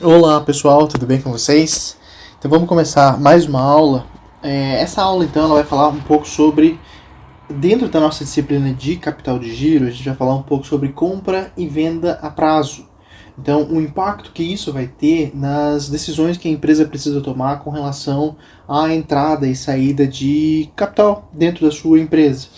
Olá pessoal, tudo bem com vocês? Então vamos começar mais uma aula. Essa aula então ela vai falar um pouco sobre, dentro da nossa disciplina de capital de giro, a gente vai falar um pouco sobre compra e venda a prazo. Então o impacto que isso vai ter nas decisões que a empresa precisa tomar com relação à entrada e saída de capital dentro da sua empresa.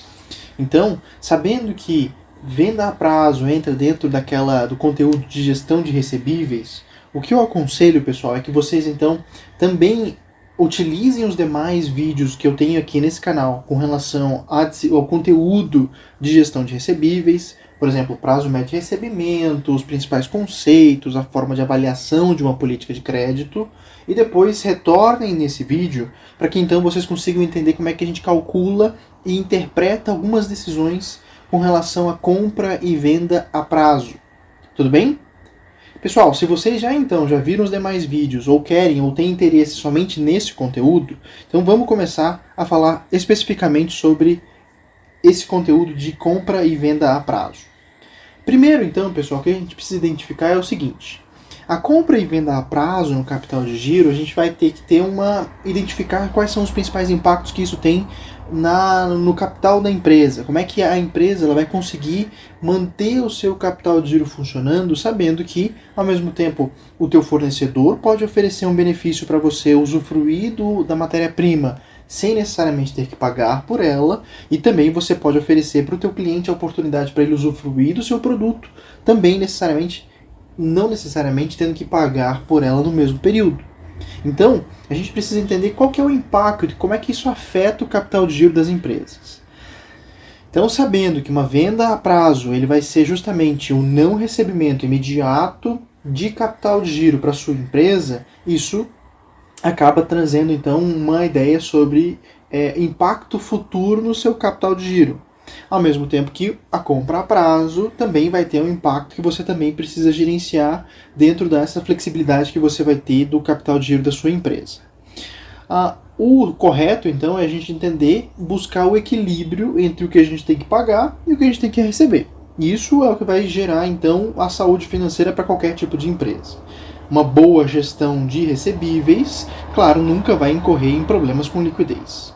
Então, sabendo que venda a prazo entra dentro do conteúdo de gestão de recebíveis, o que eu aconselho, pessoal, é que vocês então também utilizem os demais vídeos que eu tenho aqui nesse canal com relação ao conteúdo de gestão de recebíveis, por exemplo, prazo médio de recebimento, os principais conceitos, a forma de avaliação de uma política de crédito, e depois retornem nesse vídeo para que então vocês consigam entender como é que a gente calcula e interpreta algumas decisões com relação a compra e venda a prazo. Tudo bem? Pessoal, se vocês já viram os demais vídeos ou querem ou têm interesse somente nesse conteúdo, então vamos começar a falar especificamente sobre esse conteúdo de compra e venda a prazo. Primeiro, então, pessoal, o que a gente precisa identificar é o seguinte: a compra e venda a prazo no capital de giro, a gente vai ter que identificar quais são os principais impactos que isso tem no capital da empresa. Como é que a empresa ela vai conseguir manter o seu capital de giro funcionando, sabendo que, ao mesmo tempo, o teu fornecedor pode oferecer um benefício para você usufruir da matéria-prima sem necessariamente ter que pagar por ela, e também você pode oferecer para o teu cliente a oportunidade para ele usufruir do seu produto, também não necessariamente tendo que pagar por ela no mesmo período. Então, a gente precisa entender qual que é o impacto, como é que isso afeta o capital de giro das empresas. Então, sabendo que uma venda a prazo ele vai ser justamente o não recebimento imediato de capital de giro para a sua empresa, isso acaba trazendo então uma ideia sobre impacto futuro no seu capital de giro. Ao mesmo tempo que a compra a prazo também vai ter um impacto que você também precisa gerenciar dentro dessa flexibilidade que você vai ter do capital de giro da sua empresa. O correto, então, é a gente buscar o equilíbrio entre o que a gente tem que pagar e o que a gente tem que receber. Isso é o que vai gerar, então, a saúde financeira para qualquer tipo de empresa. Uma boa gestão de recebíveis, claro, nunca vai incorrer em problemas com liquidez.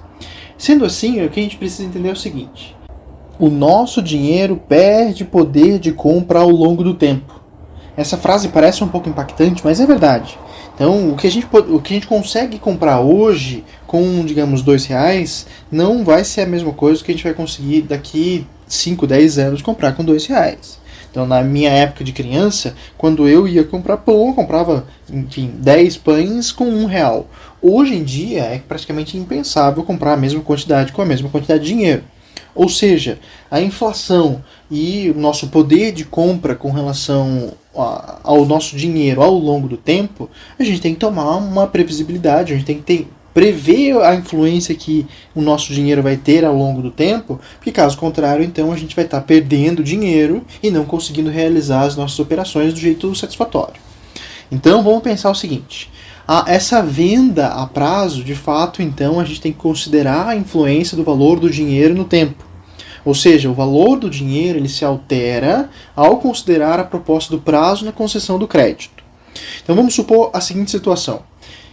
Sendo assim, o que a gente precisa entender é o seguinte: o nosso dinheiro perde poder de compra ao longo do tempo. Essa frase parece um pouco impactante, mas é verdade. Então, o que a gente consegue comprar hoje com, digamos, R$2, não vai ser a mesma coisa que a gente vai conseguir daqui 5, 10 anos comprar com R$2. Então, na minha época de criança, quando eu ia comprar pão, eu comprava, 10 pães com R$1. Hoje em dia, é praticamente impensável comprar a mesma quantidade com a mesma quantidade de dinheiro. Ou seja, a inflação e o nosso poder de compra com relação ao nosso dinheiro ao longo do tempo, a gente tem que tomar uma previsibilidade, a gente tem que prever a influência que o nosso dinheiro vai ter ao longo do tempo, porque caso contrário, então a gente vai estar perdendo dinheiro e não conseguindo realizar as nossas operações do jeito satisfatório. Então vamos pensar o seguinte: essa venda a prazo, de fato, então a gente tem que considerar a influência do valor do dinheiro no tempo. Ou seja, o valor do dinheiro ele se altera ao considerar a proposta do prazo na concessão do crédito. Então vamos supor a seguinte situação: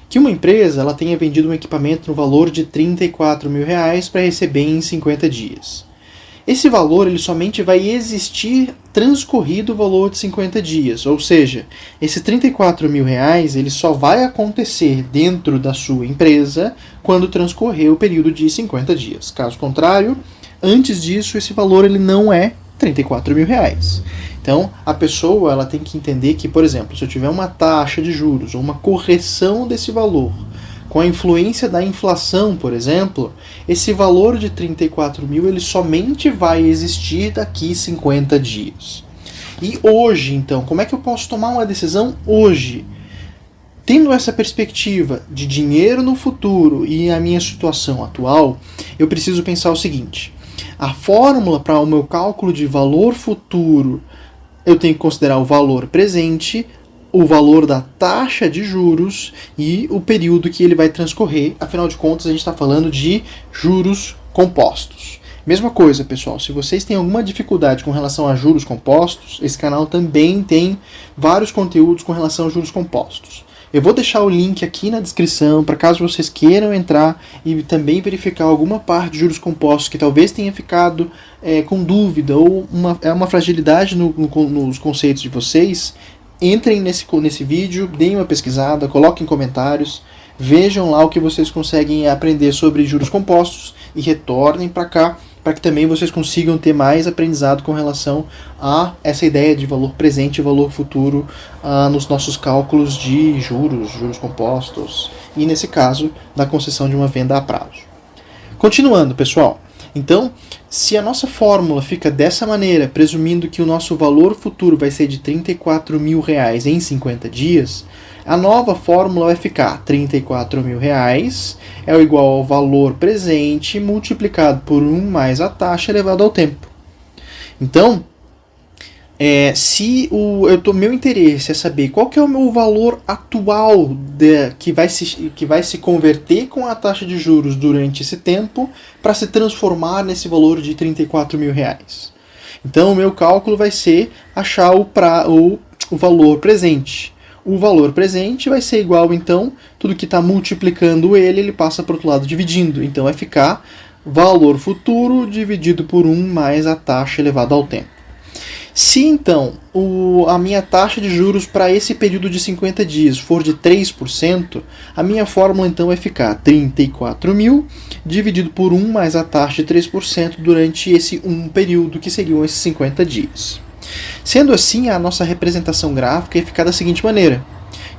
que uma empresa ela tenha vendido um equipamento no valor de R$34.000 para receber em 50 dias. Esse valor ele somente vai existir transcorrido o valor de 50 dias, ou seja, esse R$34.000 ele só vai acontecer dentro da sua empresa quando transcorrer o período de 50 dias. Caso contrário, antes disso esse valor ele não é R$34.000. Então a pessoa ela tem que entender que, por exemplo, se eu tiver uma taxa de juros ou uma correção desse valor com a influência da inflação, por exemplo, esse valor de 34.000 ele somente vai existir daqui 50 dias. E hoje, então, como é que eu posso tomar uma decisão hoje? Tendo essa perspectiva de dinheiro no futuro e a minha situação atual, eu preciso pensar o seguinte: a fórmula para o meu cálculo de valor futuro, eu tenho que considerar o valor presente, o valor da taxa de juros e o período que ele vai transcorrer. Afinal de contas, a gente está falando de juros compostos. Mesma coisa, pessoal, se vocês têm alguma dificuldade com relação a juros compostos, esse canal também tem vários conteúdos com relação a juros compostos. Eu vou deixar o link aqui na descrição para caso vocês queiram entrar e também verificar alguma parte de juros compostos que talvez tenha ficado com dúvida ou uma fragilidade nos conceitos de vocês. Entrem nesse vídeo, deem uma pesquisada, coloquem comentários, vejam lá o que vocês conseguem aprender sobre juros compostos e retornem para cá, para que também vocês consigam ter mais aprendizado com relação a essa ideia de valor presente e valor futuro nos nossos cálculos de juros compostos e, nesse caso, na concessão de uma venda a prazo. Continuando, pessoal. Então, se a nossa fórmula fica dessa maneira, presumindo que o nosso valor futuro vai ser de R$34.000 em 50 dias, a nova fórmula vai ficar R$34.000 é igual ao valor presente multiplicado por 1 mais a taxa elevado ao tempo. Então, se meu interesse é saber qual que é o meu valor atual que vai se converter com a taxa de juros durante esse tempo para se transformar nesse valor de R$34.000. Então, o meu cálculo vai ser achar o valor presente. O valor presente vai ser igual, então, tudo que está multiplicando ele passa para o outro lado dividindo. Então, vai ficar valor futuro dividido por 1 mais a taxa elevado ao tempo. Se, então, a minha taxa de juros para esse período de 50 dias for de 3%, a minha fórmula, então, vai ficar 34.000 dividido por 1 mais a taxa de 3% durante esse período, que seriam esses 50 dias. Sendo assim, a nossa representação gráfica ia ficar da seguinte maneira.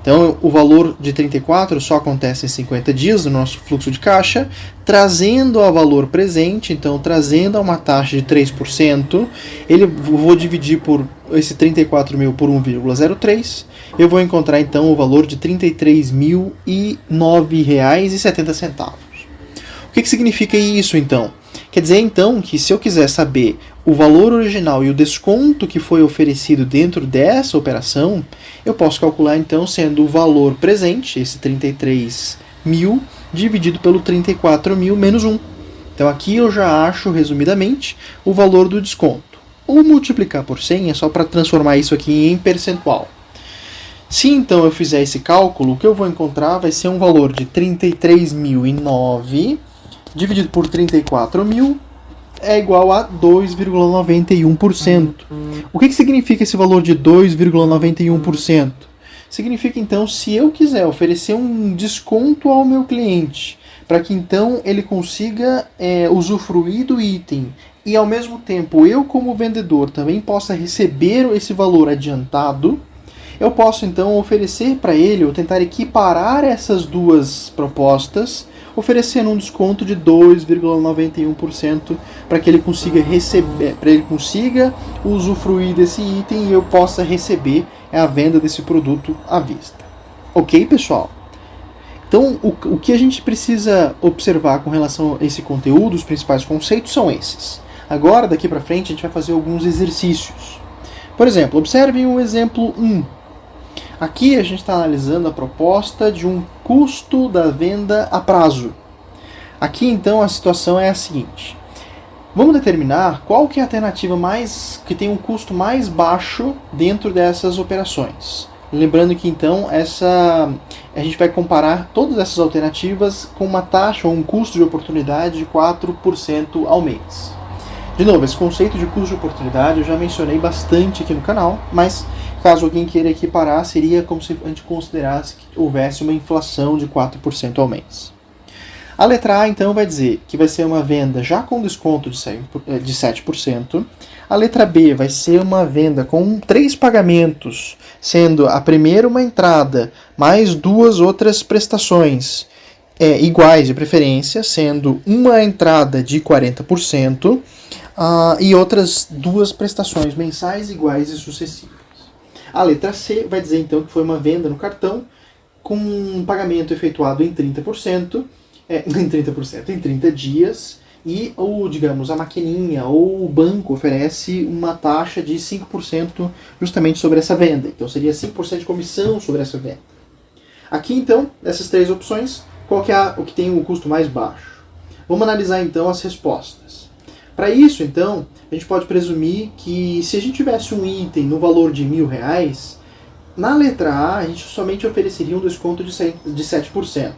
Então, o valor de 34 só acontece em 50 dias no nosso fluxo de caixa, trazendo a valor presente, então trazendo a uma taxa de 3%, vou dividir por esse 34.000 por 1,03, eu vou encontrar então o valor de R$ 33.009,70. O que significa isso, então? Quer dizer, então, que se eu quiser saber o valor original e o desconto que foi oferecido dentro dessa operação, eu posso calcular, então, sendo o valor presente, esse 33.000, dividido pelo 34.000 menos 1. Então, aqui eu já acho, resumidamente, o valor do desconto. Ou multiplicar por 100 é só para transformar isso aqui em percentual. Se, então, eu fizer esse cálculo, o que eu vou encontrar vai ser um valor de 33.009 dividido por 34.000 é igual a 2,91%. O que significa esse valor de 2,91%? Significa, então, se eu quiser oferecer um desconto ao meu cliente, para que, então, ele consiga usufruir do item e, ao mesmo tempo, eu, como vendedor, também possa receber esse valor adiantado, eu posso, então, oferecer para ele, ou tentar equiparar essas duas propostas, oferecendo um desconto de 2,91% para que ele consiga receber, para ele consiga usufruir desse item e eu possa receber a venda desse produto à vista. Ok, pessoal? Então, o que a gente precisa observar com relação a esse conteúdo, os principais conceitos são esses. Agora, daqui para frente, a gente vai fazer alguns exercícios. Por exemplo, observem o exemplo 1. Aqui a gente está analisando a proposta de um custo da venda a prazo. Aqui então a situação é a seguinte. Vamos determinar qual que é a alternativa que tem um custo mais baixo dentro dessas operações. Lembrando que então a gente vai comparar todas essas alternativas com uma taxa ou um custo de oportunidade de 4% ao mês. De novo, esse conceito de custo de oportunidade eu já mencionei bastante aqui no canal, mas caso alguém queira equiparar, seria como se a gente considerasse que houvesse uma inflação de 4% ao mês. A letra A, então, vai dizer que vai ser uma venda já com desconto de 7%. A letra B vai ser uma venda com 3 pagamentos, sendo a primeira uma entrada, mais 2 outras prestações iguais de preferência, sendo uma entrada de 40%, e outras 2 prestações mensais iguais e sucessivas. A letra C vai dizer então que foi uma venda no cartão com um pagamento efetuado em 30%, em 30 dias, e digamos, a maquininha ou o banco oferece uma taxa de 5% justamente sobre essa venda. Então seria 5% de comissão sobre essa venda. Aqui então, dessas 3 opções, qual que é o que tem o custo mais baixo? Vamos analisar então as respostas. Para isso, então, a gente pode presumir que se a gente tivesse um item no valor de R$1.000, na letra A a gente somente ofereceria um desconto de 7%.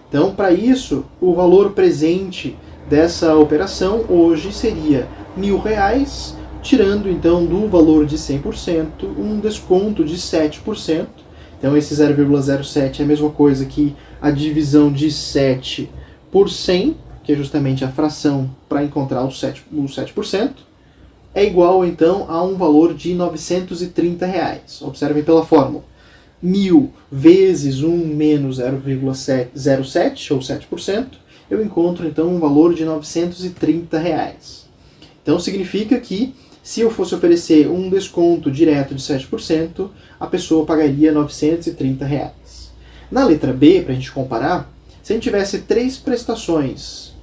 Então, para isso, o valor presente dessa operação hoje seria R$1.000, tirando então do valor de 100% um desconto de 7%. Então esse 0,07 é a mesma coisa que a divisão de 7 por 100, que é justamente a fração para encontrar o 7%, é igual então a um valor de R$930. Observem pela fórmula. 1.000 vezes 1 menos 0,07, ou 7%, eu encontro então um valor de R$930. Então significa que se eu fosse oferecer um desconto direto de 7%, a pessoa pagaria R$930. Na letra B, para a gente comparar, se a gente tivesse 3 prestações,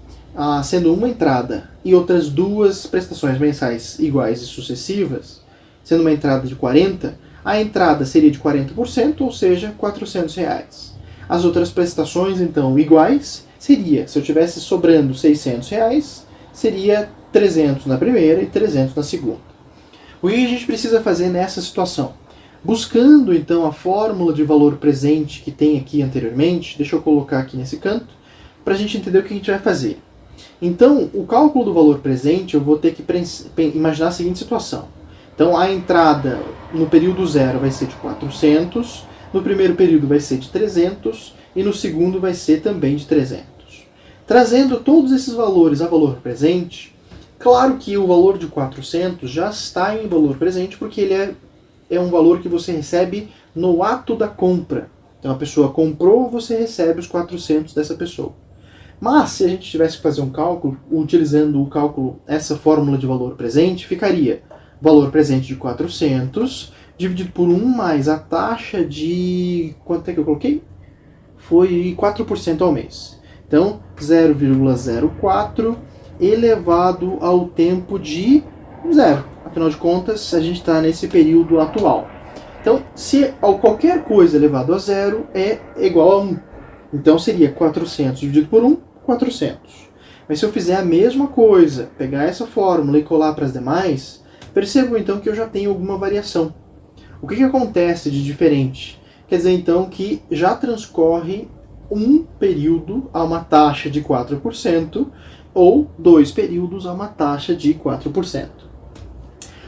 sendo uma entrada e outras 2 prestações mensais iguais e sucessivas, sendo uma entrada de 40, a entrada seria de 40%, ou seja, R$400. As outras prestações, então, iguais, seria, se eu tivesse sobrando R$600, seria 300 na primeira e 300 na segunda. O que a gente precisa fazer nessa situação? Buscando então a fórmula de valor presente que tem aqui anteriormente, deixa eu colocar aqui nesse canto, para a gente entender o que a gente vai fazer. Então, o cálculo do valor presente, eu vou ter que imaginar a seguinte situação. Então, a entrada no período 0 vai ser de 400, no primeiro período vai ser de 300 e no segundo vai ser também de 300. Trazendo todos esses valores a valor presente, claro que o valor de 400 já está em valor presente porque ele é um valor que você recebe no ato da compra. Então a pessoa comprou, você recebe os 400 dessa pessoa. Mas se a gente tivesse que fazer um cálculo, utilizando o cálculo, essa fórmula de valor presente, ficaria valor presente de 400 dividido por 1 mais a taxa de... quanto é que eu coloquei? Foi 4% ao mês. Então 0,04 elevado ao tempo de 0. Afinal de contas, a gente está nesse período atual. Então, se qualquer coisa elevado a 0 é igual a 1. Então seria 400 dividido por 1, 400. Mas se eu fizer a mesma coisa, pegar essa fórmula e colar para as demais, percebam então que eu já tenho alguma variação. O que acontece de diferente? Quer dizer então que já transcorre um período a uma taxa de 4%, ou 2 períodos a uma taxa de 4%.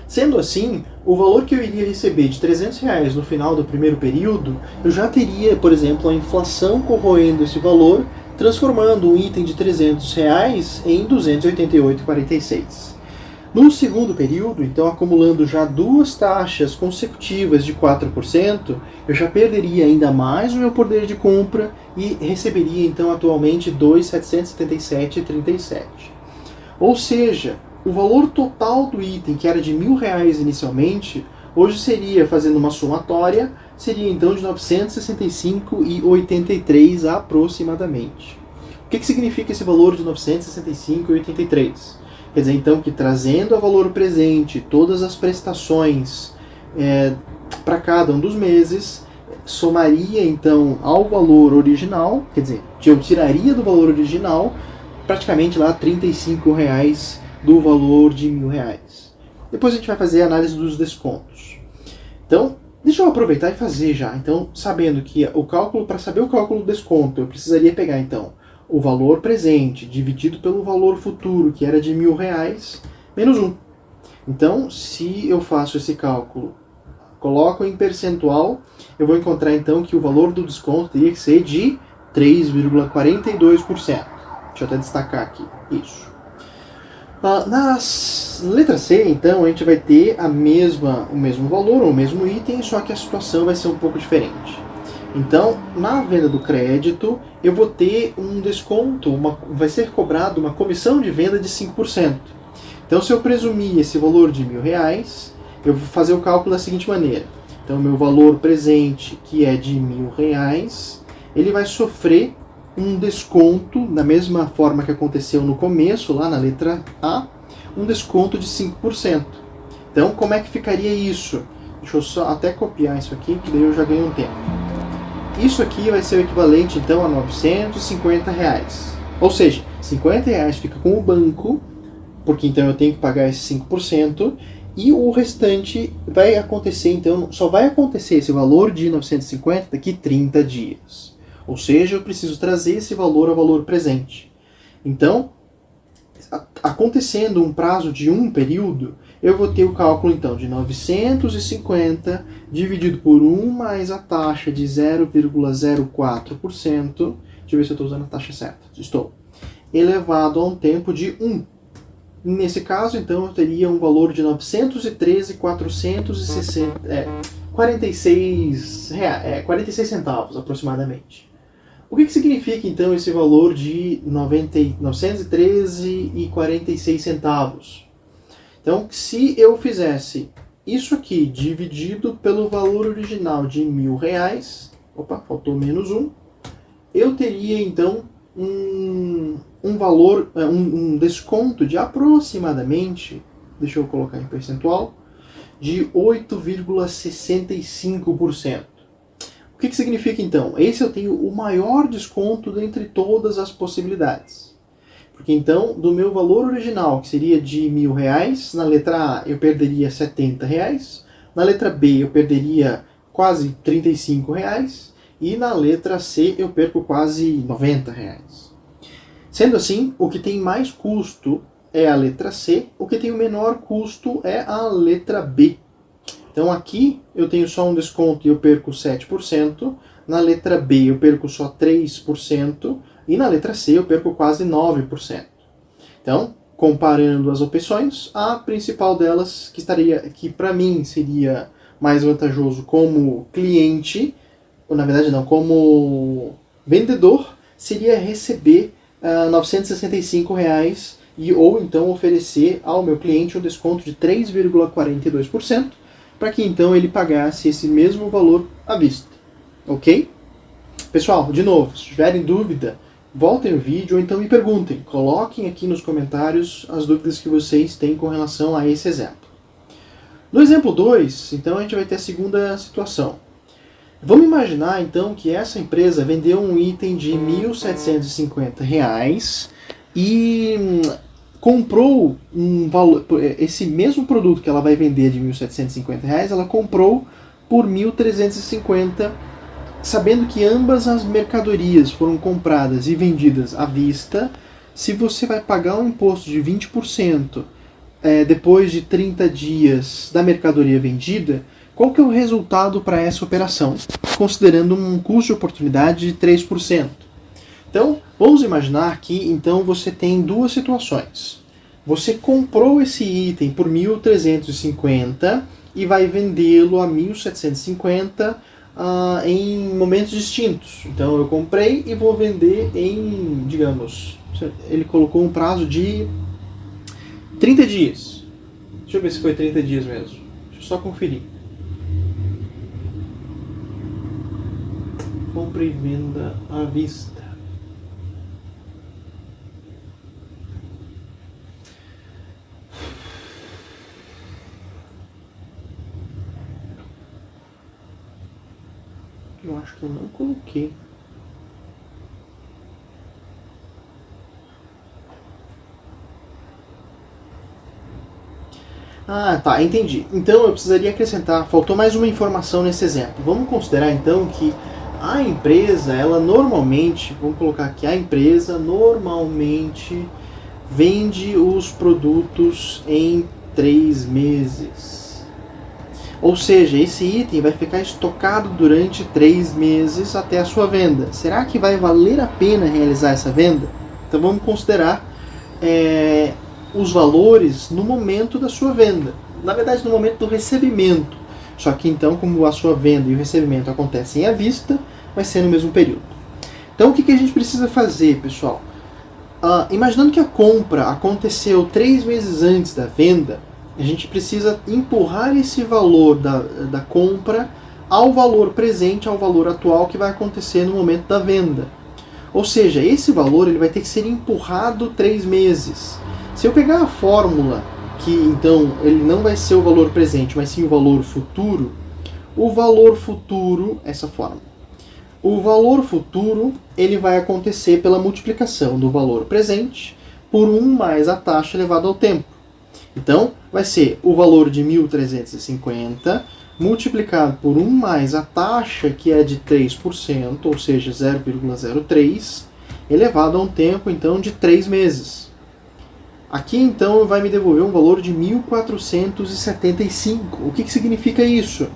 Sendo assim, o valor que eu iria receber de R$300 no final do primeiro período, eu já teria, por exemplo, a inflação corroendo esse valor, transformando um item de R$300 em R$ 288,46. No segundo período, então acumulando já 2 taxas consecutivas de 4%, eu já perderia ainda mais o meu poder de compra e receberia então atualmente R$ 2.777,37. Ou seja, o valor total do item, que era de R$1.000 inicialmente, hoje seria, fazendo uma somatória, seria então de R$ 965,83 aproximadamente. O que significa esse valor de R$ 965,83? Quer dizer, então, que trazendo a valor presente todas as prestações para cada um dos meses, somaria, então, ao valor original, quer dizer, eu tiraria do valor original praticamente lá R$ 35 do valor de R$1.000. Depois a gente vai fazer a análise dos descontos. Então, deixa eu aproveitar e fazer já. Então, sabendo que o cálculo, para saber o cálculo do desconto, eu precisaria pegar, então, o valor presente dividido pelo valor futuro, que era de R$1.000, menos 1. Então, se eu faço esse cálculo, coloco em percentual, eu vou encontrar então que o valor do desconto teria que ser de 3,42%. Deixa eu até destacar aqui, isso. Na letra C, então, a gente vai ter o mesmo valor, o mesmo item, só que a situação vai ser um pouco diferente. Então, na venda do crédito, eu vou ter um desconto, vai ser cobrado uma comissão de venda de 5%. Então, se eu presumir esse valor de R$1.000, eu vou fazer o cálculo da seguinte maneira. Então, meu valor presente, que é de R$1.000, ele vai sofrer um desconto, da mesma forma que aconteceu no começo, lá na letra A, um desconto de 5%. Então, como é que ficaria isso? Deixa eu só até copiar isso aqui, que daí eu já ganho um tempo. Isso aqui vai ser o equivalente, então, a R$950. Ou seja, R$50 fica com o banco porque então eu tenho que pagar esses 5%, e o restante vai acontecer, então, só vai acontecer esse valor de 950 daqui 30 dias. Ou seja, eu preciso trazer esse valor ao valor presente. Então, acontecendo um prazo de um período, eu vou ter o cálculo então de 950 dividido por 1 mais a taxa de 0,04%, deixa eu ver se eu estou usando a taxa certa, estou, elevado a um tempo de 1. Nesse caso, então, eu teria um valor de 46 centavos aproximadamente. O que significa, então, esse valor de 913,46 centavos? Então, se eu fizesse isso aqui dividido pelo valor original de R$1.000, opa, faltou menos 1, eu teria, então, um valor, um desconto de aproximadamente, deixa eu colocar em percentual, de 8,65%. O que significa então? Esse eu tenho o maior desconto dentre todas as possibilidades. Porque então, do meu valor original, que seria de R$1.000, na letra A eu perderia R$70, na letra B eu perderia quase R$35, e na letra C eu perco quase R$90. Sendo assim, o que tem mais custo é a letra C, o que tem o menor custo é a letra B. Então aqui eu tenho só um desconto e eu perco 7%, na letra B eu perco só 3%, e na letra C eu perco quase 9%. Então, comparando as opções, a principal delas, que para mim seria mais vantajoso como cliente, ou na verdade não, como vendedor, seria receber R$965 ou então oferecer ao meu cliente um desconto de 3,42%, para que então ele pagasse esse mesmo valor à vista. Ok? Pessoal, de novo, se tiverem dúvida, voltem o vídeo ou então me perguntem. Coloquem aqui nos comentários as dúvidas que vocês têm com relação a esse exemplo. No exemplo 2, então a gente vai ter a segunda situação. Vamos imaginar então que essa empresa vendeu um item de R$1.750 e comprou um valor, esse mesmo produto que ela vai vender de R$1.750, ela comprou por R$1.350, sabendo que ambas as mercadorias foram compradas e vendidas à vista. Se você vai pagar um imposto de 20% depois de 30 dias da mercadoria vendida, qual que é o resultado para essa operação, considerando um custo de oportunidade de 3%? Então, vamos imaginar que então você tem duas situações. Você comprou esse item por R$1.350 e vai vendê-lo a R$1.750 em momentos distintos. Então, eu comprei e vou vender em, digamos, ele colocou um prazo de 30 dias. Deixa eu ver se foi 30 dias mesmo. Deixa eu só conferir. Compra e venda à vista. Eu acho que eu não coloquei. Ah, tá, entendi. Então eu precisaria acrescentar, faltou mais uma informação nesse exemplo. Vamos considerar então que a empresa, ela normalmente, vamos colocar aqui, a empresa normalmente vende os produtos em 3 meses. Ou seja, esse item vai ficar estocado durante 3 meses até a sua venda. Será que vai valer a pena realizar essa venda? Então vamos considerar os valores no momento da sua venda. Na verdade, no momento do recebimento. Só que então, como a sua venda e o recebimento acontecem à vista, vai ser no mesmo período. Então o que a gente precisa fazer, pessoal? Imaginando que a compra aconteceu 3 meses antes da venda, a gente precisa empurrar esse valor da compra ao valor presente, ao valor atual que vai acontecer no momento da venda. Ou seja, esse valor ele vai ter que ser empurrado 3 meses. Se eu pegar a fórmula, que então ele não vai ser o valor presente, mas sim o valor futuro, essa fórmula, o valor futuro ele vai acontecer pela multiplicação do valor presente por 1 mais a taxa elevado ao tempo. Então, vai ser o valor de 1.350 multiplicado por 1 mais a taxa, que é de 3%, ou seja, 0,03, elevado a um tempo, então, de 3 meses. Aqui, então, vai me devolver um valor de 1.475. O que significa isso?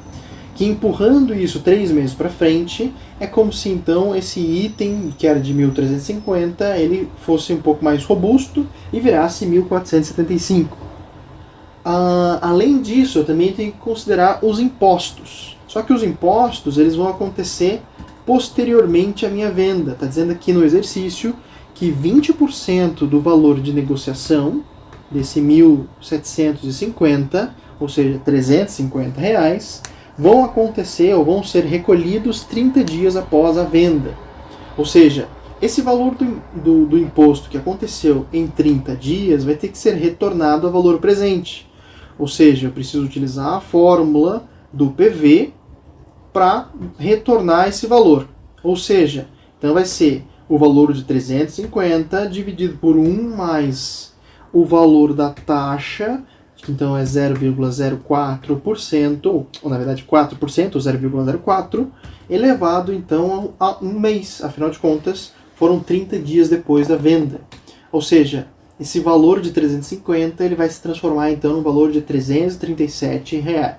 Que empurrando isso 3 meses para frente, é como se, então, esse item, que era de 1.350, ele fosse um pouco mais robusto e virasse 1.475. Além disso, eu também tenho que considerar os impostos. Só que os impostos eles vão acontecer posteriormente à minha venda. Está dizendo aqui no exercício que 20% do valor de negociação desse 1.750, ou seja, R$350, vão acontecer ou vão ser recolhidos 30 dias após a venda. Ou seja, esse valor do imposto que aconteceu em 30 dias vai ter que ser retornado a valor presente. Ou seja, eu preciso utilizar a fórmula do PV para retornar esse valor. Ou seja, então vai ser o valor de 350 dividido por 1 mais o valor da taxa, que então é 0,04%, ou na verdade 4%, 0,04%, elevado então a um mês. Afinal de contas, foram 30 dias depois da venda. Ou seja, esse valor de 350 ele vai se transformar então no valor de R$337.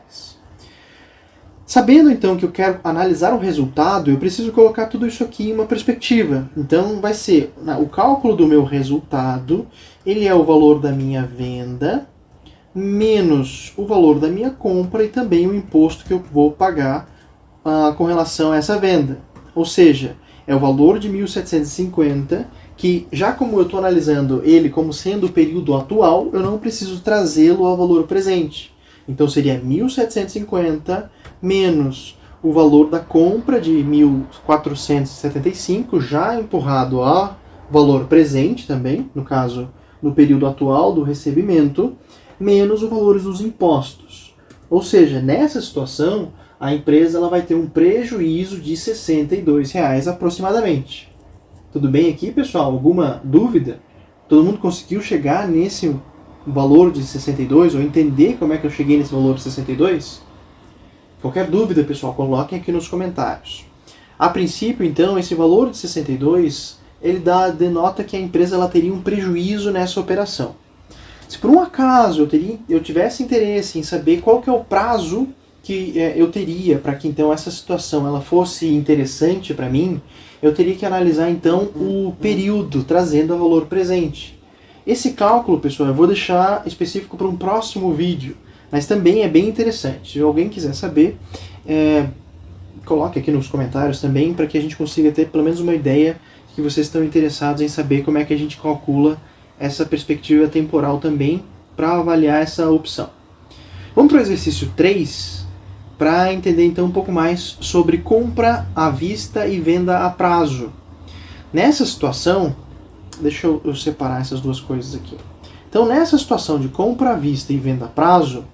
Sabendo então que eu quero analisar o resultado, eu preciso colocar tudo isso aqui em uma perspectiva. Então vai ser o cálculo do meu resultado, ele é o valor da minha venda, menos o valor da minha compra e também o imposto que eu vou pagar com relação a essa venda. Ou seja, é o valor de 1.750, que já como eu estou analisando ele como sendo o período atual, eu não preciso trazê-lo ao valor presente. Então seria 1.750 menos o valor da compra de 1.475, já empurrado a valor presente também, no caso, no período atual do recebimento, menos o valor dos impostos. Ou seja, nessa situação, a empresa ela vai ter um prejuízo de R$62 aproximadamente. Tudo bem aqui, pessoal? Alguma dúvida? Todo mundo conseguiu chegar nesse valor de 62 ou entender como é que eu cheguei nesse valor de 62? Qualquer dúvida, pessoal, coloquem aqui nos comentários. A princípio, então, esse valor de 62, ele denota que a empresa ela teria um prejuízo nessa operação. Se por um acaso eu tivesse interesse em saber qual que é o prazo que eu teria para que então essa situação ela fosse interessante para mim, eu teria que analisar então o período trazendo o valor presente. Esse cálculo, pessoal, eu vou deixar específico para um próximo vídeo, mas também é bem interessante. Se alguém quiser saber, coloque aqui nos comentários também para que a gente consiga ter pelo menos uma ideia que vocês estão interessados em saber como é que a gente calcula essa perspectiva temporal também para avaliar essa opção. Vamos para o exercício 3, para entender então um pouco mais sobre compra à vista e venda a prazo. Nessa situação, deixa eu separar essas duas coisas aqui. Então, nessa situação de compra à vista e venda a prazo,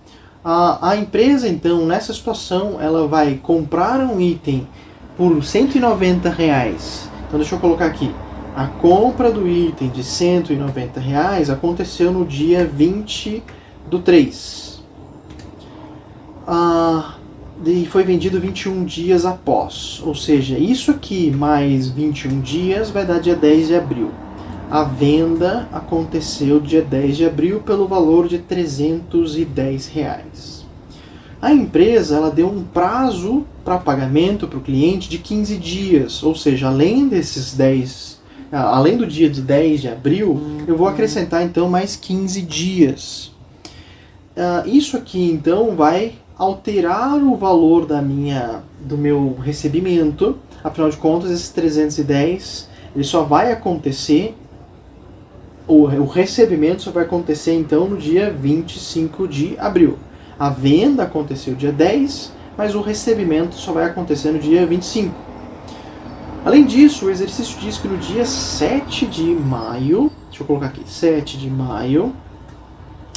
a empresa, então, nessa situação, ela vai comprar um item por R$190. Então, deixa eu colocar aqui. A compra do item de R$190 aconteceu no dia 20/3. E foi vendido 21 dias após. Ou seja, isso aqui mais 21 dias vai dar dia 10 de abril. A venda aconteceu dia 10 de abril pelo valor de R$310. A empresa ela deu um prazo para pagamento para o cliente de 15 dias. Ou seja, além do dia de 10 de abril, eu vou acrescentar então mais 15 dias. Isso aqui então vai alterar o valor do meu recebimento. Afinal de contas, esses 310 ele só vai acontecer, o recebimento só vai acontecer então no dia 25 de abril. A venda aconteceu dia 10, mas o recebimento só vai acontecer no dia 25. Além disso, o exercício diz que no dia 7 de maio, deixa eu colocar aqui, 7 de maio,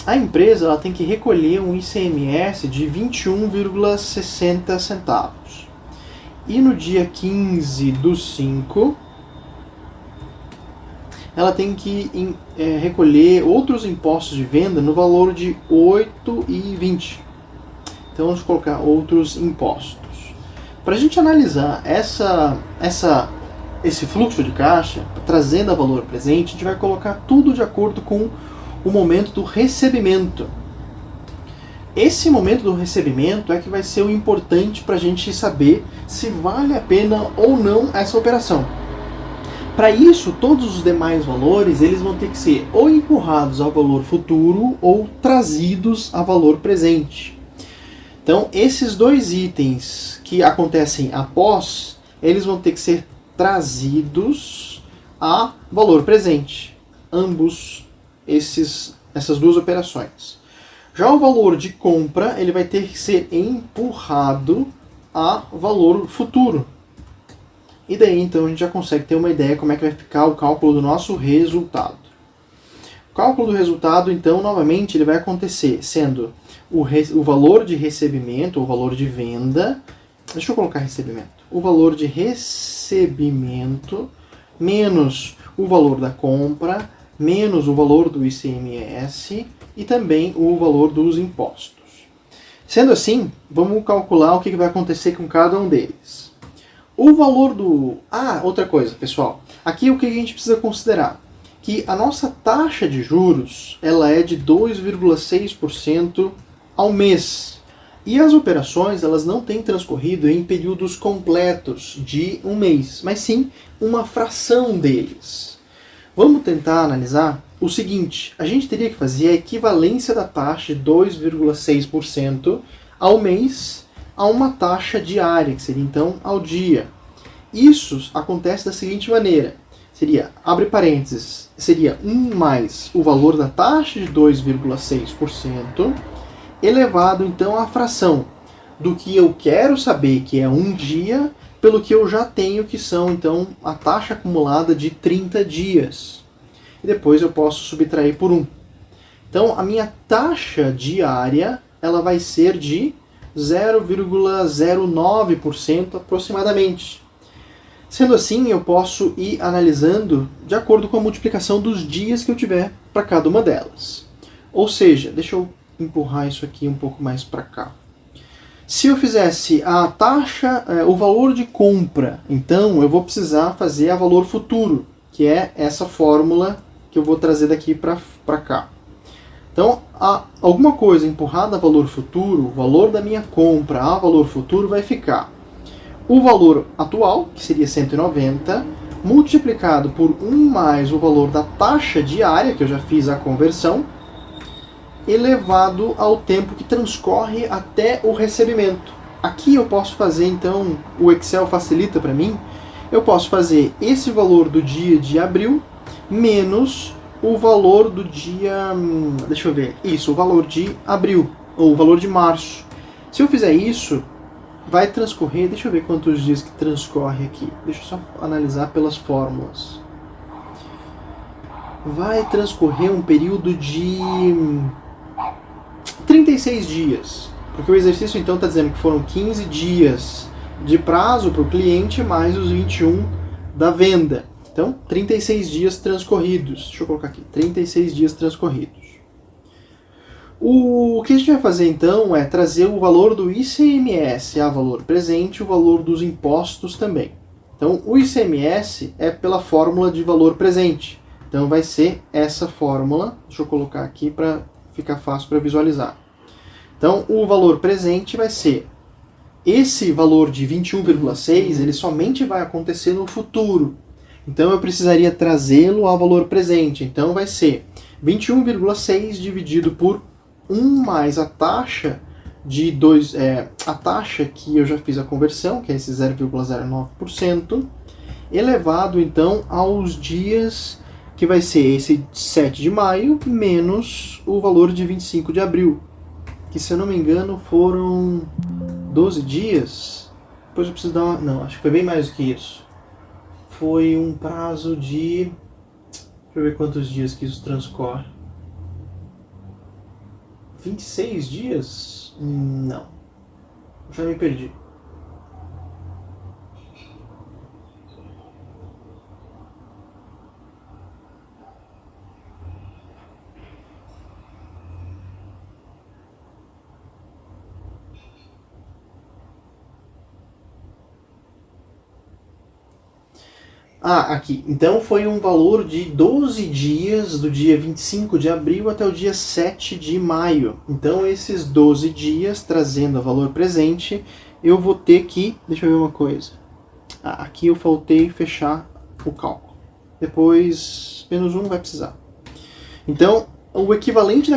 a empresa ela tem que recolher um ICMS de 21,60 centavos. E no dia 15/5, ela tem que recolher outros impostos de venda no valor de 8,20. Então vamos colocar outros impostos. Para a gente analisar esse fluxo de caixa, trazendo a valor presente, a gente vai colocar tudo de acordo com o momento do recebimento. Esse momento do recebimento é que vai ser o importante para a gente saber se vale a pena ou não essa operação. Para isso, todos os demais valores eles vão ter que ser ou empurrados ao valor futuro ou trazidos a valor presente. Então, esses dois itens que acontecem após, eles vão ter que ser trazidos a valor presente. Ambos essas duas operações. Já o valor de compra, ele vai ter que ser empurrado a valor futuro. E daí, então, a gente já consegue ter uma ideia como é que vai ficar o cálculo do nosso resultado. O cálculo do resultado, então, novamente, ele vai acontecer sendo o valor de recebimento, o valor de venda. Deixa eu colocar recebimento. O valor de recebimento menos o valor da compra, menos o valor do ICMS e também o valor dos impostos. Sendo assim, vamos calcular o que vai acontecer com cada um deles. O valor do... outra coisa, pessoal. Aqui o que a gente precisa considerar? Que a nossa taxa de juros ela é de 2,6% ao mês. E as operações elas não têm transcorrido em períodos completos de um mês, mas sim uma fração deles. Vamos tentar analisar o seguinte, a gente teria que fazer a equivalência da taxa de 2,6% ao mês a uma taxa diária, que seria então ao dia. Isso acontece da seguinte maneira, seria, abre parênteses, seria 1 mais o valor da taxa de 2,6%, elevado então à fração do que eu quero saber, que é um dia, pelo que eu já tenho, que são então a taxa acumulada de 30 dias. E depois eu posso subtrair por 1. Então a minha taxa diária ela vai ser de 0,09% aproximadamente. Sendo assim, eu posso ir analisando de acordo com a multiplicação dos dias que eu tiver para cada uma delas. Ou seja, deixa eu empurrar isso aqui um pouco mais para cá. Se eu fizesse a taxa, o valor de compra, então eu vou precisar fazer a valor futuro, que é essa fórmula que eu vou trazer daqui para cá. Então, alguma coisa empurrada a valor futuro, o valor da minha compra a valor futuro vai ficar o valor atual, que seria 190, multiplicado por 1 mais o valor da taxa diária, que eu já fiz a conversão, elevado ao tempo que transcorre até o recebimento. Aqui eu posso fazer, então, o Excel facilita para mim, eu posso fazer esse valor do dia de abril menos o valor do dia, deixa eu ver, isso, o valor de abril, ou o valor de março. Se eu fizer isso, vai transcorrer, deixa eu ver quantos dias que transcorre aqui, deixa eu só analisar pelas fórmulas. Vai transcorrer um período de 36 dias, porque o exercício então está dizendo que foram 15 dias de prazo para o cliente mais os 21 da venda. Então, 36 dias transcorridos. Deixa eu colocar aqui, 36 dias transcorridos. O que a gente vai fazer então é trazer o valor do ICMS a valor presente e o valor dos impostos também. Então, o ICMS é pela fórmula de valor presente. Então, vai ser essa fórmula. Deixa eu colocar aqui para ficar fácil para visualizar. Então, o valor presente vai ser esse valor de 21,6, ele somente vai acontecer no futuro. Então, eu precisaria trazê-lo ao valor presente. Então, vai ser 21,6 dividido por 1 mais a taxa de a taxa que eu já fiz a conversão, que é esse 0,09%, elevado então aos dias que vai ser esse 7 de maio menos o valor de 25 de abril, que se eu não me engano foram 12 dias. Depois eu preciso dar uma... Não, acho que foi bem mais do que isso. Foi um prazo de... Deixa eu ver quantos dias que isso transcorre. 26 dias? Não. Já me perdi. Aqui. Então foi um valor de 12 dias, do dia 25 de abril até o dia 7 de maio. Então esses 12 dias, trazendo a valor presente, eu vou ter que... Deixa eu ver uma coisa. Aqui eu faltei fechar o cálculo. Depois, menos um não vai precisar. Então, o equivalente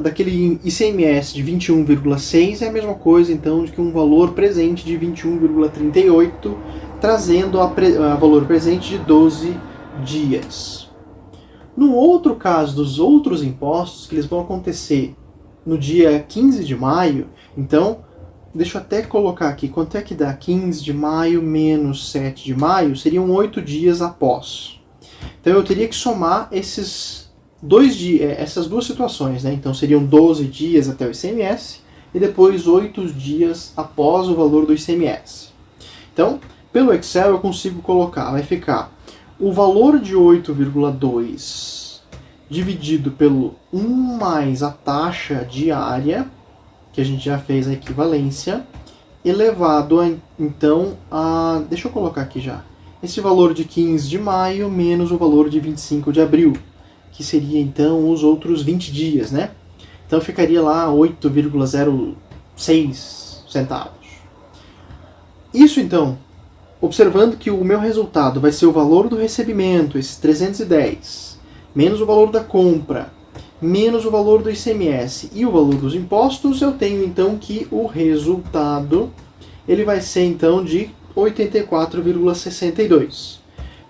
daquele ICMS de 21,6 é a mesma coisa, então, de que um valor presente de 21,38, trazendo a valor presente de 12 dias. No outro caso dos outros impostos, que eles vão acontecer no dia 15 de maio, então, deixa eu até colocar aqui, quanto é que dá 15 de maio menos 7 de maio? Seriam 8 dias após. Então eu teria que somar essas duas situações, né? Então seriam 12 dias até o ICMS e depois 8 dias após o valor do ICMS. Então, pelo Excel eu consigo colocar, vai ficar o valor de 8,2 dividido pelo 1 mais a taxa diária, que a gente já fez a equivalência, elevado então a... Deixa eu colocar aqui já. Esse valor de 15 de maio menos o valor de 25 de abril, que seria então os outros 20 dias, né? Então ficaria lá 8,06 centavos. Isso então, observando que o meu resultado vai ser o valor do recebimento, esses 310, menos o valor da compra, menos o valor do ICMS e o valor dos impostos, eu tenho então que o resultado ele vai ser então de 84,62.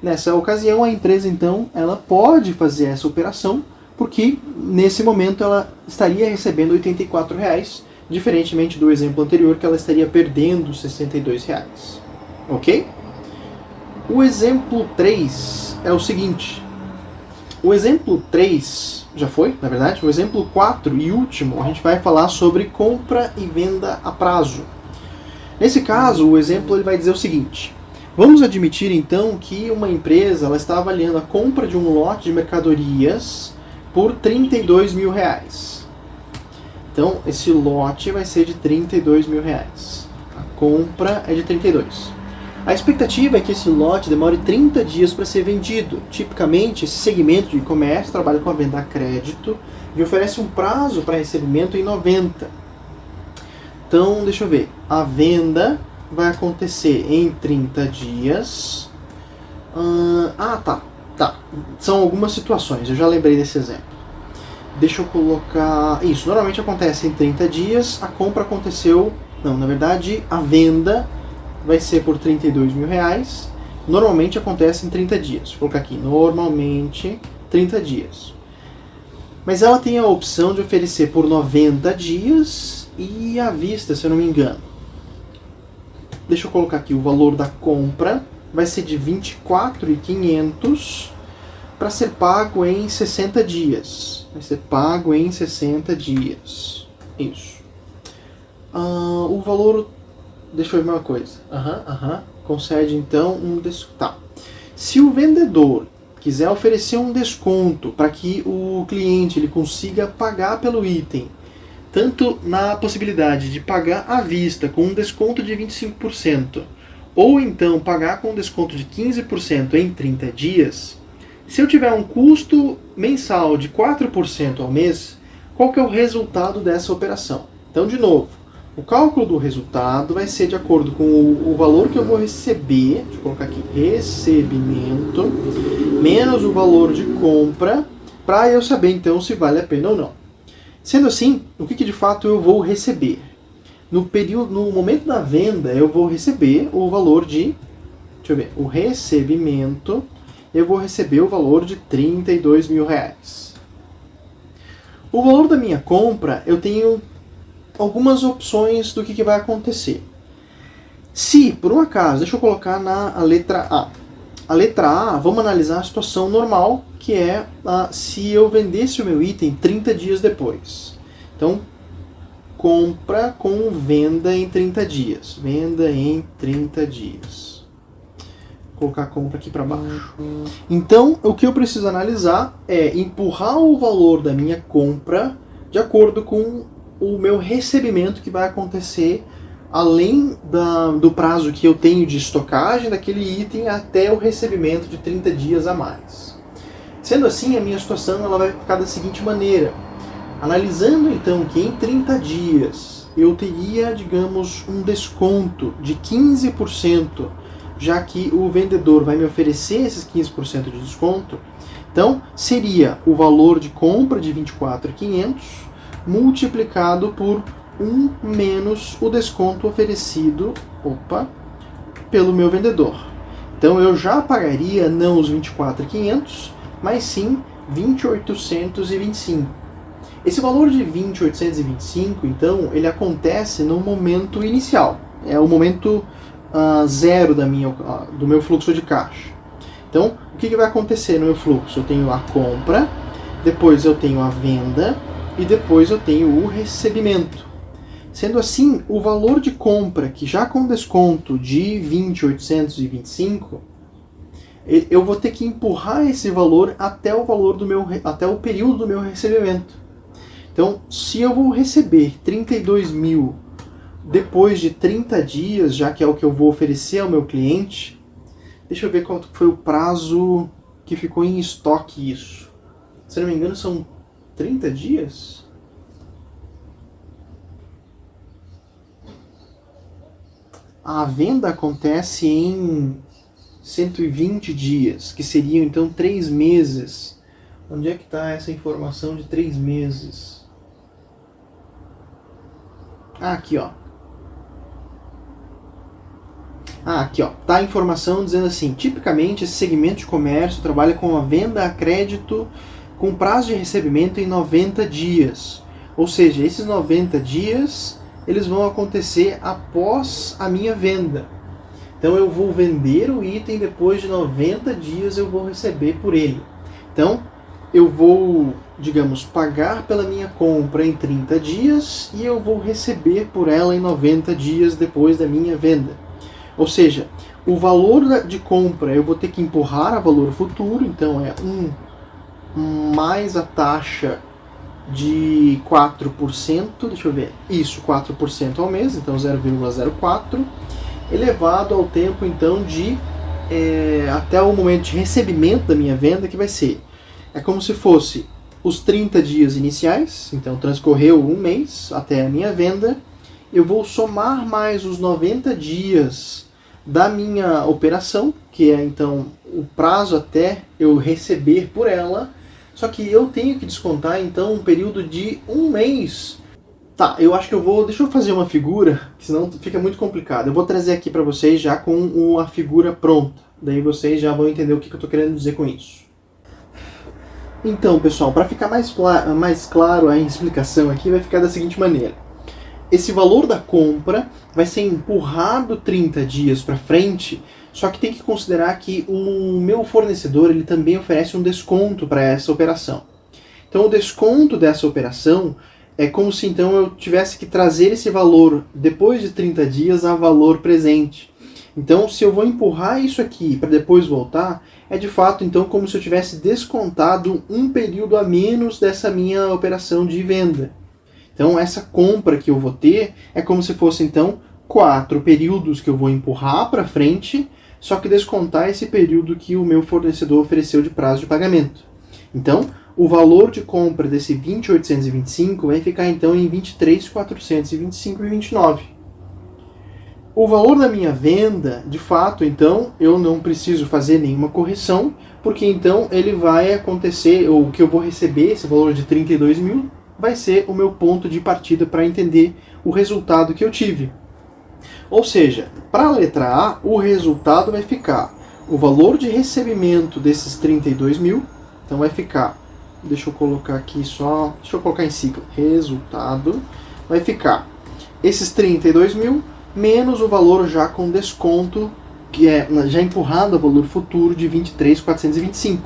Nessa ocasião, a empresa então ela pode fazer essa operação, porque nesse momento ela estaria recebendo R$ 84, diferentemente do exemplo anterior, que ela estaria perdendo R$ 62. Ok? O exemplo 3 é o seguinte. O exemplo 3 já foi, na verdade. O exemplo 4 e último, a gente vai falar sobre compra e venda a prazo. Nesse caso, o exemplo ele vai dizer o seguinte. Vamos admitir então que uma empresa ela está avaliando a compra de um lote de mercadorias por R$ 32 mil. Então, esse lote vai ser de R$ 32 mil. A compra é de 32. A expectativa é que esse lote demore 30 dias para ser vendido. Tipicamente, esse segmento de comércio trabalha com a venda a crédito e oferece um prazo para recebimento em 90. Então, deixa eu ver. A venda vai acontecer em 30 dias. Tá. São algumas situações, eu já lembrei desse exemplo. Deixa eu colocar... Isso, normalmente acontece em 30 dias. A compra aconteceu... Não, na verdade, a venda vai ser por R$ 32 mil. Normalmente acontece em 30 dias. Vou colocar aqui, normalmente 30 dias. Mas ela tem a opção de oferecer por 90 dias e à vista, se eu não me engano. Deixa eu colocar aqui, o valor da compra vai ser de R$ 24.500 para ser pago em 60 dias. Vai ser pago em 60 dias. Isso. O valor... Deixa eu ver uma coisa. Concede então um desconto. Tá. Se o vendedor quiser oferecer um desconto para que o cliente ele consiga pagar pelo item, tanto na possibilidade de pagar à vista com um desconto de 25%, ou então pagar com um desconto de 15% em 30 dias, se eu tiver um custo mensal de 4% ao mês, qual que é o resultado dessa operação? Então, de novo, o cálculo do resultado vai ser de acordo com o valor que eu vou receber, deixa eu colocar aqui, recebimento, menos o valor de compra, para eu saber então se vale a pena ou não. Sendo assim, o que de fato eu vou receber? No momento da venda, eu vou receber o valor de... Deixa eu ver. O recebimento, eu vou receber o valor de R$ 32 mil. O valor da minha compra, eu tenho algumas opções do que vai acontecer. Se, por um acaso, deixa eu colocar na letra A. A letra A, vamos analisar a situação normal, que é se eu vendesse o meu item 30 dias depois. Então, compra com venda em 30 dias. Venda em 30 dias. Vou colocar a compra aqui para baixo. Então, o que eu preciso analisar é empurrar o valor da minha compra de acordo com o meu recebimento que vai acontecer além do prazo que eu tenho de estocagem daquele item até o recebimento de 30 dias a mais. Sendo assim, a minha situação ela vai ficar da seguinte maneira. Analisando então que em 30 dias eu teria, digamos, um desconto de 15%, já que o vendedor vai me oferecer esses 15% de desconto, então seria o valor de compra de 24.500 multiplicado por 1 menos o desconto oferecido pelo meu vendedor. Então eu já pagaria não os 24.500, mas sim 20.825. Esse valor de 20.825, então, ele acontece no momento inicial. É o momento zero do meu fluxo de caixa. Então, o que vai acontecer no meu fluxo? Eu tenho a compra, depois eu tenho a venda e depois eu tenho o recebimento. Sendo assim, o valor de compra, que já com desconto de 20.825, eu vou ter que empurrar esse valor até o período do meu recebimento. Então, se eu vou receber 32.000 depois de 30 dias, já que é o que eu vou oferecer ao meu cliente, deixa eu ver qual foi o prazo que ficou em estoque isso. Se não me engano, são 30 dias? A venda acontece em 120 dias, que seriam então 3 meses. Onde é que está essa informação de 3 meses? Aqui, ó. Aqui, ó. Tá a informação dizendo assim: tipicamente esse segmento de comércio trabalha com a venda a crédito com prazo de recebimento em 90 dias. Ou seja, esses 90 dias eles vão acontecer após a minha venda. Então eu vou vender o item, depois de 90 dias eu vou receber por ele. Então eu vou, digamos, pagar pela minha compra em 30 dias e eu vou receber por ela em 90 dias depois da minha venda. Ou seja, o valor de compra eu vou ter que empurrar a valor futuro, então é 1 mais a taxa de 4%, deixa eu ver, isso, 4% ao mês, então 0,04, elevado ao tempo então de até o momento de recebimento da minha venda, que vai ser, é como se fosse os 30 dias iniciais, então transcorreu um mês até a minha venda, eu vou somar mais os 90 dias da minha operação, que é então o prazo até eu receber por ela, só que eu tenho que descontar então um período de um mês. Tá, eu acho que deixa eu fazer uma figura, que senão fica muito complicado. Eu vou trazer aqui para vocês já com a figura pronta, daí vocês já vão entender o que eu estou querendo dizer com isso. Então, pessoal, para ficar mais claro a explicação aqui, vai ficar da seguinte maneira. Esse valor da compra vai ser empurrado 30 dias para frente, só que tem que considerar que o meu fornecedor ele também oferece um desconto para essa operação. Então o desconto dessa operação é como se então eu tivesse que trazer esse valor depois de 30 dias a valor presente. Então se eu vou empurrar isso aqui para depois voltar, é de fato então como se eu tivesse descontado um período a menos dessa minha operação de venda. Então essa compra que eu vou ter é como se fosse então 4 períodos que eu vou empurrar para frente, só que descontar esse período que o meu fornecedor ofereceu de prazo de pagamento. Então o valor de compra desse 20.825 vai ficar então em 23.425,29. O valor da minha venda, de fato, então, eu não preciso fazer nenhuma correção, porque então ele vai acontecer, ou o que eu vou receber, esse valor de 32.000, vai ser o meu ponto de partida para entender o resultado que eu tive. Ou seja, para a letra A, o resultado vai ficar o valor de recebimento desses 32.000, então vai ficar, deixa eu colocar em sigla, resultado, vai ficar esses 32.000 menos o valor já com desconto, que é já empurrado a valor futuro de 23.425,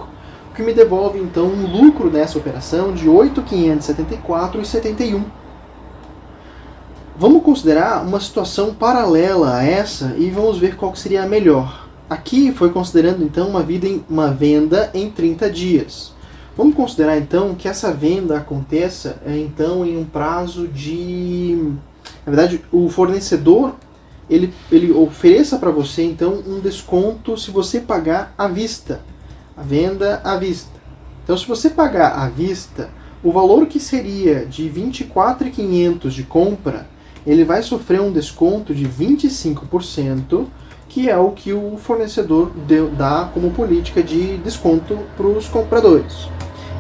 o que me devolve então um lucro nessa operação de 8.574,71. Vamos considerar uma situação paralela a essa e vamos ver qual seria a melhor. Aqui foi considerando então uma venda em 30 dias. Vamos considerar então que essa venda aconteça então em um prazo de Na verdade, o fornecedor ele ofereça para você então um desconto se você pagar à vista, a venda à vista. Então, se você pagar à vista, o valor que seria de R$ 24.500 de compra, ele vai sofrer um desconto de 25%, que é o que o fornecedor dá como política de desconto para os compradores.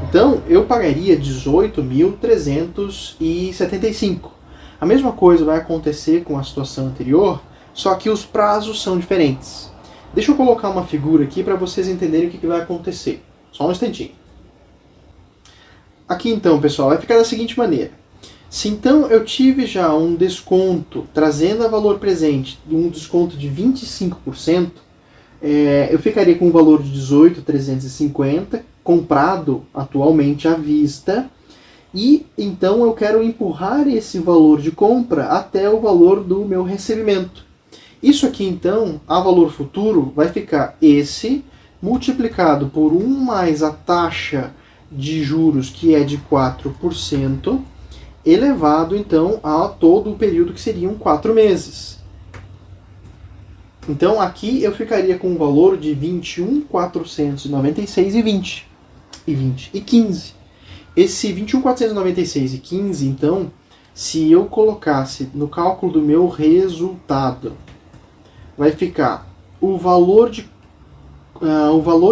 Então, eu pagaria R$ 18.375. A mesma coisa vai acontecer com a situação anterior, só que os prazos são diferentes. Deixa eu colocar uma figura aqui para vocês entenderem o que vai acontecer. Só um instantinho. Aqui então, pessoal, vai ficar da seguinte maneira. Se então eu tive já um desconto, trazendo a valor presente, um desconto de 25%, eu ficaria com um valor de 18.350, comprado atualmente à vista, e então eu quero empurrar esse valor de compra até o valor do meu recebimento. Isso aqui então, a valor futuro, vai ficar esse multiplicado por 1 mais a taxa de juros, que é de 4%, elevado então a todo o período, que seriam 4 meses. Então aqui eu ficaria com um valor de 21.496,20 e 15. Esse 21.496,15, então, se eu colocasse no cálculo do meu resultado, vai ficar o valor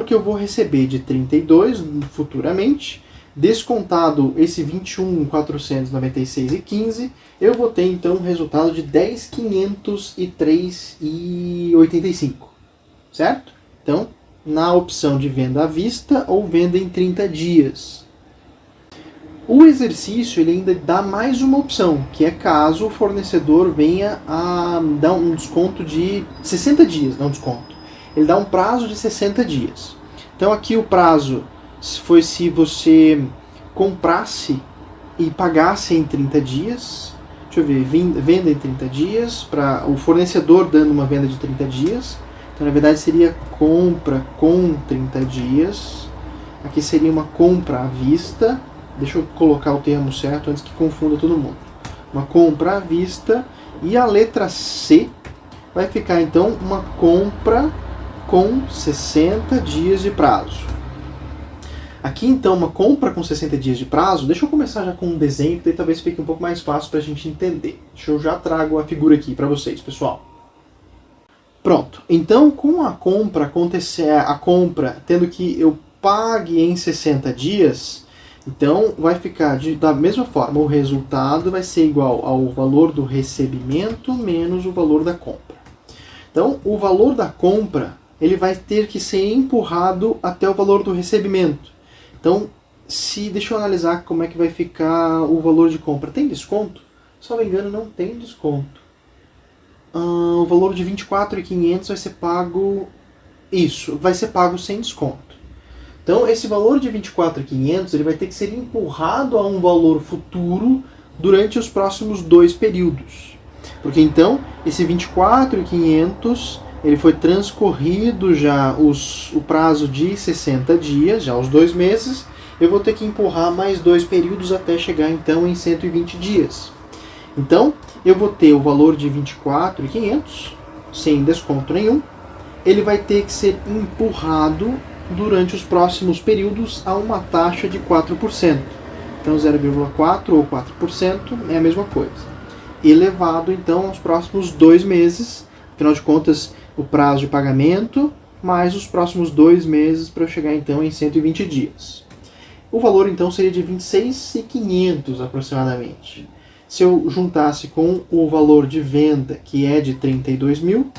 que eu vou receber de 32 futuramente, descontado esse 21.496,15, eu vou ter então um resultado de 10.503,85, certo? Então, na opção de venda à vista ou venda em 30 dias. O exercício ele ainda dá mais uma opção, que é caso o fornecedor venha a dar um desconto de 60 dias, não desconto. Ele dá um prazo de 60 dias. Então aqui o prazo foi se você comprasse e pagasse em 30 dias. Deixa eu ver, venda em 30 dias, para o fornecedor dando uma venda de 30 dias. Então na verdade seria compra com 30 dias. Aqui seria uma compra à vista. Deixa eu colocar o termo certo antes que confunda todo mundo. Uma compra à vista. E a letra C vai ficar então uma compra com 60 dias de prazo. Aqui então uma compra com 60 dias de prazo. Deixa eu começar já com um desenho, que daí talvez fique um pouco mais fácil para a gente entender. Deixa eu já trago a figura aqui para vocês, pessoal. Pronto. Então com a compra acontecer, a compra tendo que eu pague em 60 dias, então vai ficar da mesma forma, o resultado vai ser igual ao valor do recebimento menos o valor da compra. Então o valor da compra ele vai ter que ser empurrado até o valor do recebimento. Então, deixa eu analisar como é que vai ficar o valor de compra. Tem desconto? Se não me engano, não tem desconto. O valor de 24.500 vai ser pago... Isso, vai ser pago sem desconto. Então, esse valor de 24.500 ele vai ter que ser empurrado a um valor futuro durante os próximos 2 períodos. Porque então, esse 24.500... ele foi transcorrido já o prazo de 60 dias, já os 2 meses, eu vou ter que empurrar mais 2 períodos até chegar então em 120 dias. Então, eu vou ter o valor de 24.500, sem desconto nenhum, ele vai ter que ser empurrado durante os próximos períodos a uma taxa de 4%. Então 0,4% ou 4% é a mesma coisa. Elevado então aos próximos 2 meses, afinal de contas, o prazo de pagamento, mais os próximos 2 meses para eu chegar então em 120 dias. O valor então seria de 26.500 aproximadamente. Se eu juntasse com o valor de venda, que é de 32 mil,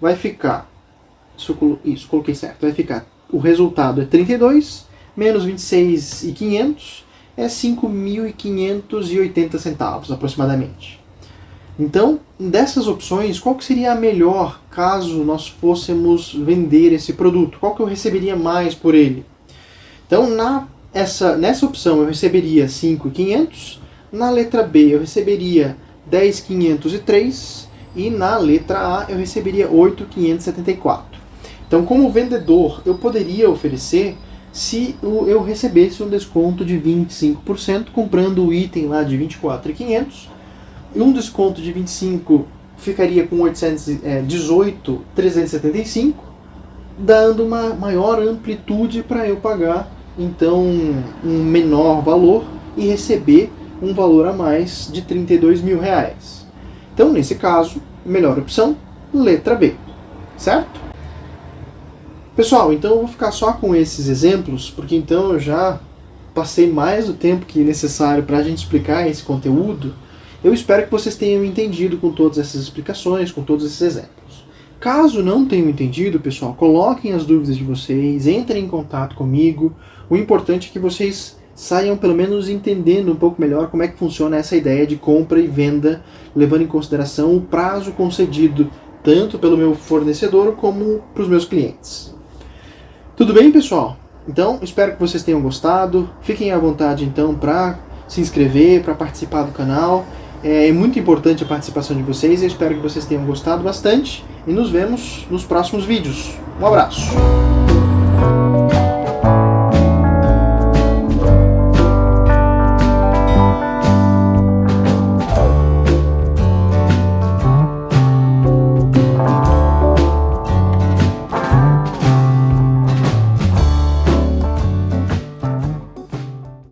vai ficar, isso, coloquei certo, vai ficar, o resultado é 32, menos 26.500, é 5.580 centavos aproximadamente. Então, dessas opções, qual que seria a melhor caso nós fôssemos vender esse produto? Qual que eu receberia mais por ele? Então, nessa opção eu receberia 5.500, na letra B eu receberia 10.503 e na letra A eu receberia 8.574. Então, como vendedor, eu poderia oferecer se eu recebesse um desconto de 25% comprando o item lá de 24.500 e um desconto de 25 ficaria com 18.375, dando uma maior amplitude para eu pagar então um menor valor e receber um valor a mais de R$32.000. Então, nesse caso, melhor opção, letra B, certo? Pessoal, então eu vou ficar só com esses exemplos, porque então eu já passei mais do tempo que necessário para a gente explicar esse conteúdo. Eu espero que vocês tenham entendido com todas essas explicações, com todos esses exemplos. Caso não tenham entendido, pessoal, coloquem as dúvidas de vocês, entrem em contato comigo. O importante é que vocês saiam pelo menos entendendo um pouco melhor como é que funciona essa ideia de compra e venda, levando em consideração o prazo concedido tanto pelo meu fornecedor como para os meus clientes. Tudo bem, pessoal? Então, espero que vocês tenham gostado. Fiquem à vontade, então, para se inscrever, para participar do canal. É muito importante a participação de vocês. Eu espero que vocês tenham gostado bastante. E nos vemos nos próximos vídeos. Um abraço!